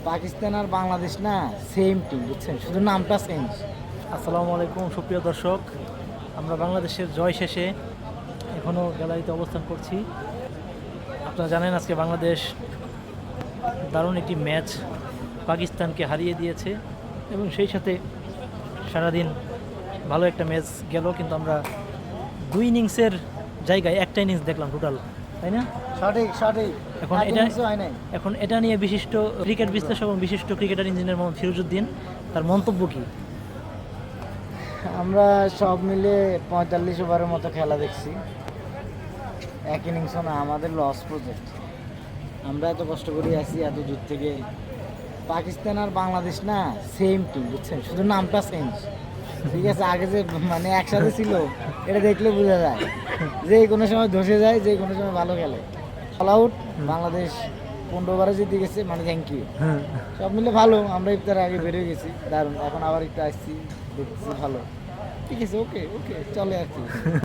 পাকিস্তান আর বাংলাদেশ না same team, বুঝছেন, শুধু নামটা চেঞ্জ। আসসালামু আলাইকুম সুপ্রিয় দর্শক, আমরা বাংলাদেশের জয় শেষে এখনও গ্যালারিতে অবস্থান করছি। আপনারা জানেন আজকে বাংলাদেশ দারুণ একটি ম্যাচ পাকিস্তানকে হারিয়ে দিয়েছে এবং সেই সাথে সারাদিন ভালো একটা ম্যাচ গেল, কিন্তু আমরা দুই ইনিংসের জায়গায় একটা ইনিংস দেখলাম টোটাল, তাই না? সঠিক সঠিক। এখন এখন এটা নিয়ে বিশিষ্ট ক্রিকেট বিশ্লেষক এবং বিশিষ্ট ক্রিকেটার ইঞ্জিনিয়ার মোহাম্মদ ফিরোজউদ্দিন, তার মন্তব্য কী? আমরা সব মিলে 45 ওভারের মতো খেলা দেখছি, এক ইনিংসও না, আমাদের লস প্রজেক্ট। আমরা এত কষ্ট করে আসি এত দূর থেকে। পাকিস্তান আর বাংলাদেশ না সেম টিম, বুঝছেন, শুধু নামটা চেঞ্জ। ঠিক আছে, আগে যে মানে একসাথে ছিল এটা দেখলে বোঝা যায় যে কোনো সময় ধসে যায়, যে কোনো সময় ভালো খেলে। অল আউট বাংলাদেশ 15 ওভারে জিতে গেছে, মানে থ্যাংক ইউ। সব মিলে ভালো, আমরা ইফতার আগে বেরিয়ে গেছি, দারুণ। এখন আবার একটু আসছি, দেখছি ভালো, ঠিক আছে, ওকে ওকে চলে আর কি।